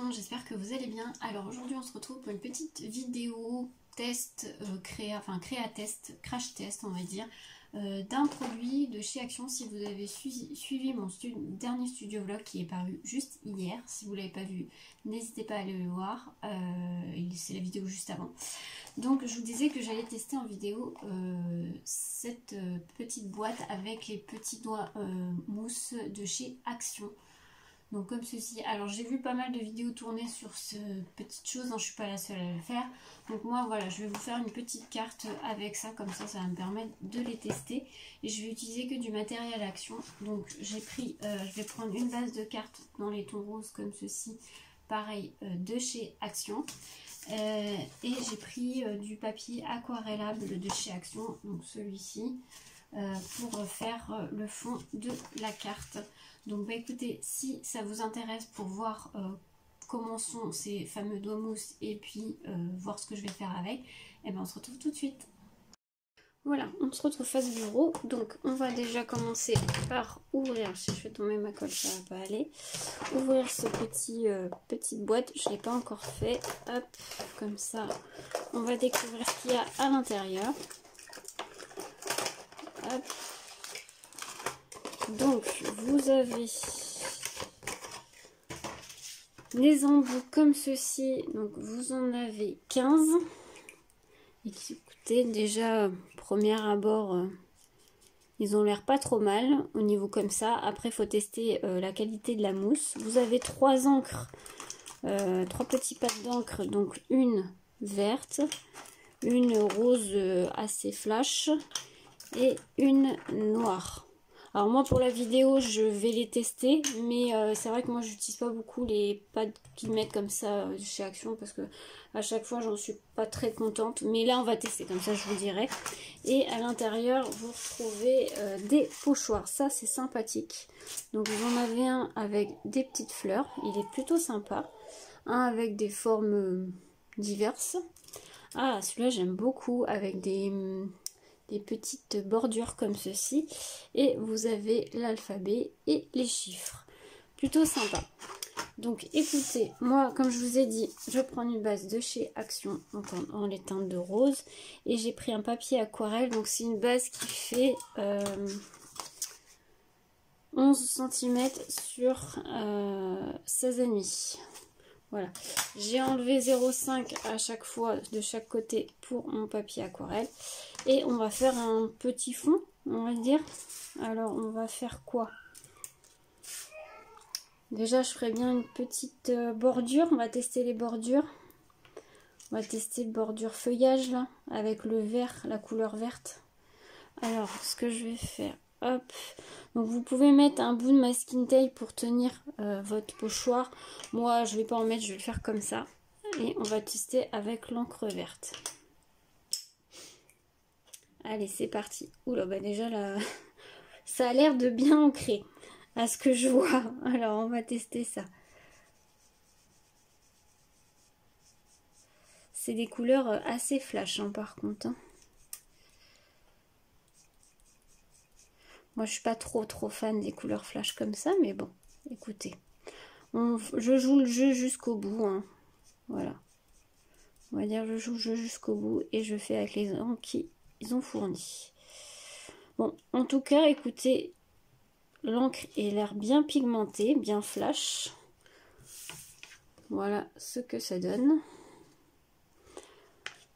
monde, j'espère que vous allez bien. Alors aujourd'hui on se retrouve pour une petite vidéo test, créa-test, crash test on va dire, d'un produit de chez Action. Si vous avez suivi mon dernier studio vlog qui est paru juste hier, si vous ne l'avez pas vu, n'hésitez pas à aller le voir, c'est la vidéo juste avant. Donc je vous disais que j'allais tester en vidéo cette petite boîte avec les petits doigts mousse de chez Action. Donc comme ceci. Alors j'ai vu pas mal de vidéos tourner sur cette petite chose, hein, je suis pas la seule à le faire. Donc moi voilà, je vais vous faire une petite carte avec ça, comme ça ça va me permettre de les tester. Et je vais utiliser que du matériel Action. Donc j'ai pris, je vais prendre une base de cartes dans les tons roses comme ceci, pareil de chez Action. Et j'ai pris du papier aquarellable de chez Action, donc celui-ci. Pour faire le fond de la carte. Donc bah écoutez, si ça vous intéresse pour voir comment sont ces fameux doigts mousse et puis voir ce que je vais faire avec, et ben on se retrouve tout de suite. Voilà, on se retrouve face bureau. Donc on va déjà commencer par ouvrir, si je fais tomber ma colle ça va pas aller, ouvrir ce petite boîte. Je l'ai pas encore fait. Hop, comme ça on va découvrir ce qu'il y a à l'intérieur. Donc vous avez les embouts comme ceci, donc vous en avez 15. Et écoutez, déjà premier abord, ils ont l'air pas trop mal au niveau comme ça. Après il faut tester la qualité de la mousse. Vous avez 3 encres, 3 petits pattes d'encre, donc une verte, une rose assez flash et une noire. Alors moi pour la vidéo je vais les tester, mais c'est vrai que moi j'utilise pas beaucoup les pads qu'ils mettent comme ça chez Action, parce que à chaque fois j'en suis pas très contente. Mais là on va tester, comme ça je vous dirai. Et à l'intérieur vous retrouvez des pochoirs, ça c'est sympathique. Donc vous en avez un avec des petites fleurs, il est plutôt sympa. Un avec des formes diverses. Ah celui-là j'aime beaucoup, avec des petites bordures comme ceci, et vous avez l'alphabet et les chiffres, plutôt sympa. Donc écoutez, moi comme je vous ai dit, je prends une base de chez Action en les teintes de rose, et j'ai pris un papier aquarelle. Donc c'est une base qui fait 11 cm sur 16,5. Voilà, j'ai enlevé 0,5 à chaque fois de chaque côté pour mon papier aquarelle. Et on va faire un petit fond, on va dire. Alors on va faire quoi? Déjà je ferai bien une petite bordure, on va tester les bordures. On va tester le bordure feuillage là, avec le vert, la couleur verte. Alors ce que je vais faire, hop, donc vous pouvez mettre un bout de masking tape pour tenir votre pochoir. Moi je vais pas en mettre, je vais le faire comme ça. Et on va tester avec l'encre verte. Allez c'est parti. Oula bah déjà là, ça a l'air de bien ancrer à ce que je vois. Alors on va tester ça. C'est des couleurs assez flash hein, par contre. Hein. Moi je suis pas trop fan des couleurs flash comme ça, mais bon, écoutez. Je joue le jeu jusqu'au bout. Hein. Voilà. On va dire je joue le jeu jusqu'au bout et je fais avec les encres qu'ils ont fourni. Bon, en tout cas, écoutez, l'encre est l'air bien pigmentée, bien flash. Voilà ce que ça donne.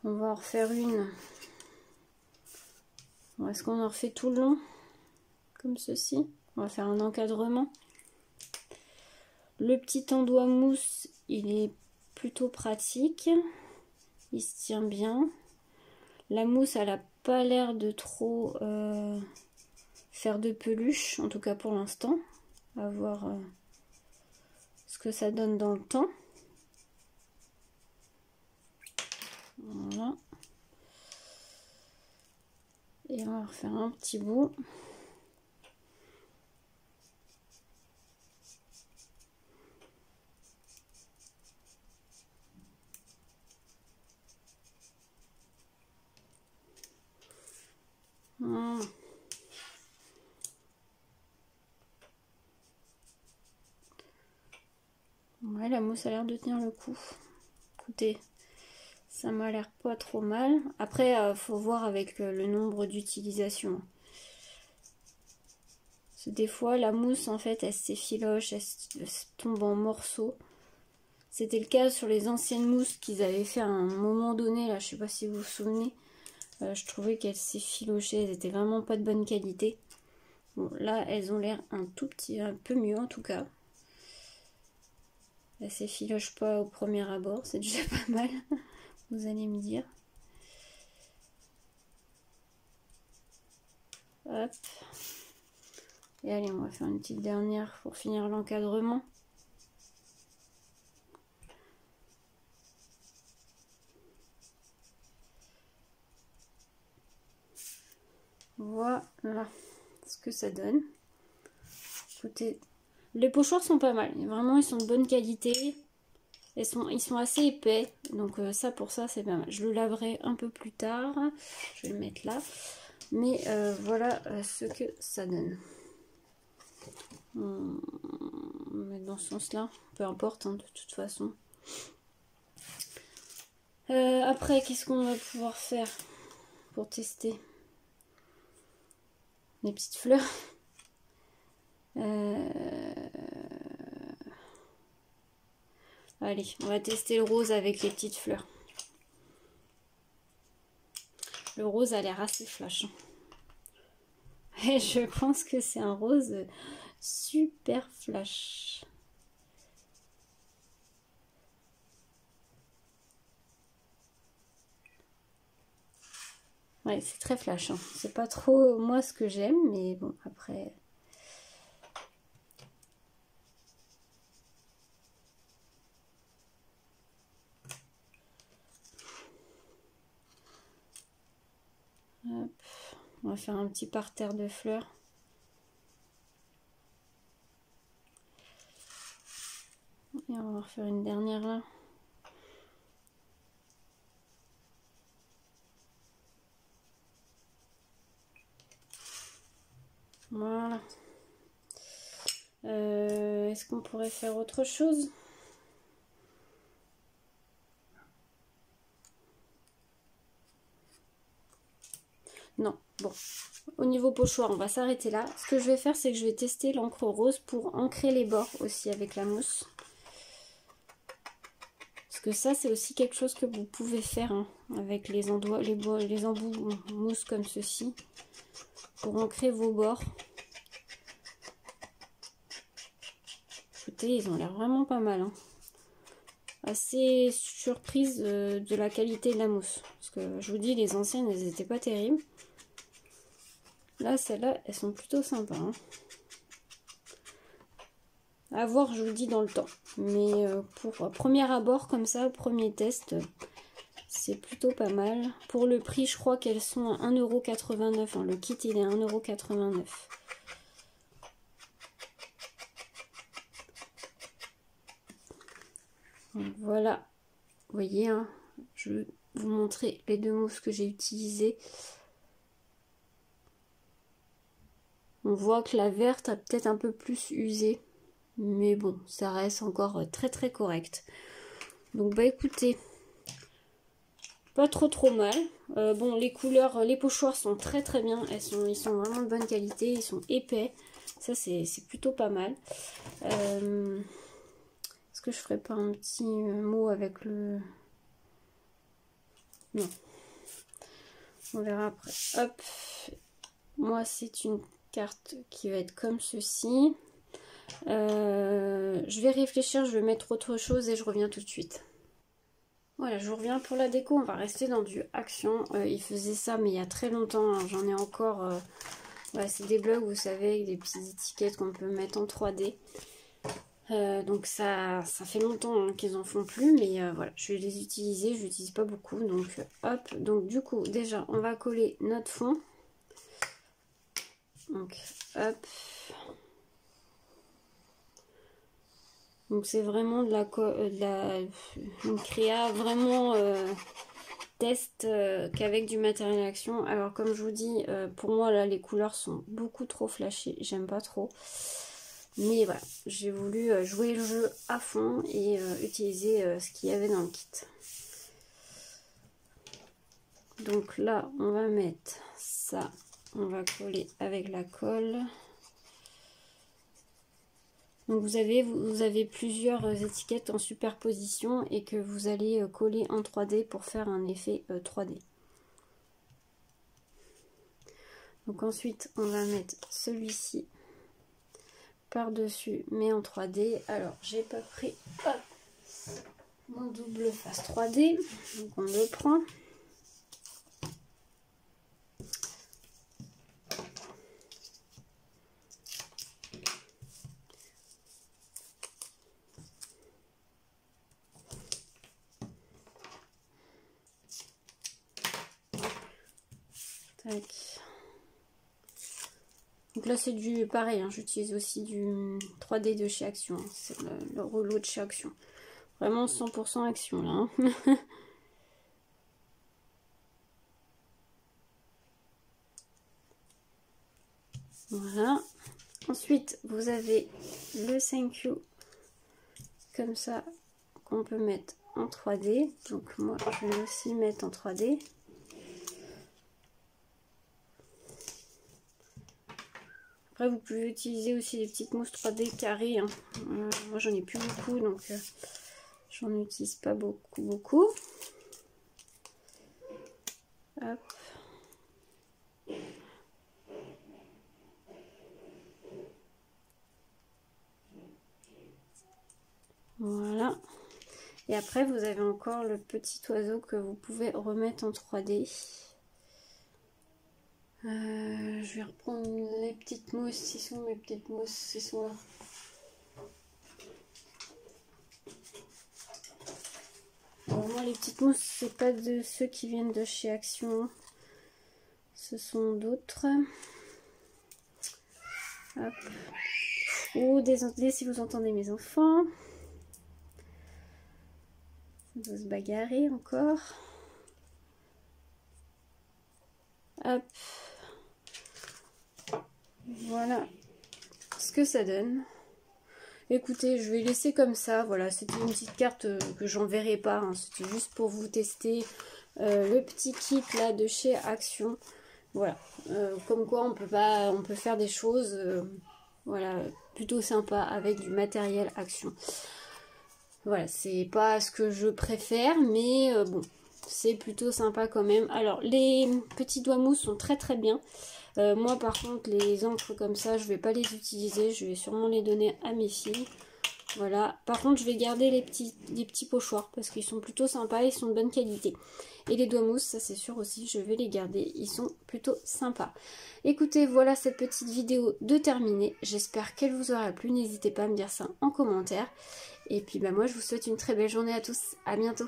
On va en refaire une. Est-ce qu'on en refait tout le long? Comme ceci. On va faire un encadrement. Le petit enduit mousse, il est plutôt pratique. Il se tient bien. La mousse, elle n'a pas l'air de trop faire de peluche, en tout cas pour l'instant. On va voir ce que ça donne dans le temps. Voilà. Et on va refaire un petit bout. Voilà. Ouais, la mousse a l'air de tenir le coup. Écoutez, ça m'a l'air pas trop mal. Après, faut voir avec le nombre d'utilisations. Parce que des fois, la mousse, en fait, elle s'effiloche, elle se tombe en morceaux. C'était le cas sur les anciennes mousses qu'ils avaient fait à un moment donné, là, je sais pas si vous vous souvenez. Je trouvais qu'elles s'effilochaient, elles étaient vraiment pas de bonne qualité. Bon, là, elles ont l'air un peu mieux en tout cas. Elles s'effilochent pas au premier abord, c'est déjà pas mal, vous allez me dire. Hop. Et allez, on va faire une petite dernière pour finir l'encadrement. Voilà ce que ça donne. Écoutez, les pochoirs sont pas mal. Vraiment, ils sont de bonne qualité. Ils sont assez épais. Donc ça, pour ça, c'est pas mal. Je le laverai un peu plus tard. Je vais le mettre là. Mais voilà ce que ça donne. On va mettre dans ce sens-là. Peu importe, hein, de toute façon. Après, qu'est-ce qu'on va pouvoir faire pour tester? Les petites fleurs. Allez, on va tester le rose avec les petites fleurs. Le rose a l'air assez flash. Et je pense que c'est un rose super flash. Ouais, c'est très flash. Hein. C'est pas trop moi ce que j'aime, mais bon, après... Hop. On va faire un petit parterre de fleurs. Et on va refaire une dernière là. Voilà. Est-ce qu'on pourrait faire autre chose? Non. Bon. Au niveau pochoir, on va s'arrêter là. Ce que je vais faire, c'est que je vais tester l'encre rose pour ancrer les bords aussi avec la mousse. Parce que ça, c'est aussi quelque chose que vous pouvez faire hein, avec les embouts mousse comme ceci. Pour ancrer vos bords. Écoutez, ils ont l'air vraiment pas mal. Hein. Assez surprise de la qualité de la mousse. Parce que je vous dis, les anciennes, elles n'étaient pas terribles. Là, celles-là, elles sont plutôt sympas. Hein. À voir, je vous dis, dans le temps. Mais pour un premier abord, comme ça, premier test, c'est plutôt pas mal. Pour le prix, je crois qu'elles sont à 1,89 €. Hein. Le kit, il est à 1,89 €. Donc, voilà. Vous voyez, hein, je vais vous montrer les deux mousses que j'ai utilisées. On voit que la verte a peut-être un peu plus usé. Mais bon, ça reste encore très très correct. Donc bah écoutez, pas trop mal. Bon, les couleurs, les pochoirs sont très très bien. Ils sont vraiment de bonne qualité, ils sont épais. Ça c'est plutôt pas mal. Est-ce que je ferais pas un petit mot avec le... Non. On verra après. Hop. Moi c'est une carte qui va être comme ceci. Je vais réfléchir, je vais mettre autre chose et je reviens tout de suite. Voilà, je vous reviens pour la déco, on va rester dans du action. Il faisait ça mais il y a très longtemps, hein. J'en ai encore... voilà, c'est des blogs, vous savez, avec des petites étiquettes qu'on peut mettre en 3D. Donc ça fait longtemps hein, qu'ils en font plus, mais voilà, je vais les utiliser, je n'utilise pas beaucoup. Donc hop, donc du coup, déjà, on va coller notre fond. Donc hop. Donc c'est vraiment une créa vraiment test qu'avec du matériel action. Alors comme je vous dis, pour moi là les couleurs sont beaucoup trop flashées, j'aime pas trop. Mais voilà, j'ai voulu jouer le jeu à fond et utiliser ce qu'il y avait dans le kit. Donc là, on va mettre ça, on va coller avec la colle. Donc vous avez plusieurs étiquettes en superposition et que vous allez coller en 3D pour faire un effet 3D. Donc ensuite, on va mettre celui-ci par-dessus, mais en 3D. Alors, j'ai pas pris mon double face 3D, donc on le prend. Tac. Donc là c'est du pareil, hein, j'utilise aussi du 3D de chez Action, hein, c'est le rouleau de chez Action. Vraiment 100% Action là. Hein. Voilà. Ensuite vous avez le thank you comme ça qu'on peut mettre en 3D. Donc moi je vais aussi mettre en 3D. Après, vous pouvez utiliser aussi des petites mousses 3D carrées. Hein. Moi, j'en ai plus beaucoup, donc j'en utilise pas beaucoup. Hop. Voilà. Et après, vous avez encore le petit oiseau que vous pouvez remettre en 3D. Je vais reprendre les petites mousses. Ils sont mes petites mousses, ils sont là. Alors moi les petites mousses, c'est pas de ceux qui viennent de chez Action. Ce sont d'autres. Hop. Oh, désolé si vous entendez mes enfants. Ça doit se bagarrer encore. Hop. Voilà ce que ça donne. Écoutez, je vais laisser comme ça. Voilà, c'était une petite carte que j'enverrai pas. Hein. C'était juste pour vous tester le petit kit là de chez Action. Voilà, comme quoi on peut faire des choses, voilà, plutôt sympa avec du matériel Action. Voilà, c'est pas ce que je préfère, mais bon, c'est plutôt sympa quand même. Alors, les petits doigts mousse sont très très bien. Moi par contre les encres comme ça je vais pas les utiliser, je vais sûrement les donner à mes filles. Voilà, par contre je vais garder les petits pochoirs parce qu'ils sont plutôt sympas, ils sont de bonne qualité. Et les doigts mousse, ça c'est sûr aussi, je vais les garder, ils sont plutôt sympas. Écoutez, voilà cette petite vidéo de terminée, j'espère qu'elle vous aura plu, n'hésitez pas à me dire ça en commentaire. Et puis bah moi je vous souhaite une très belle journée à tous, à bientôt.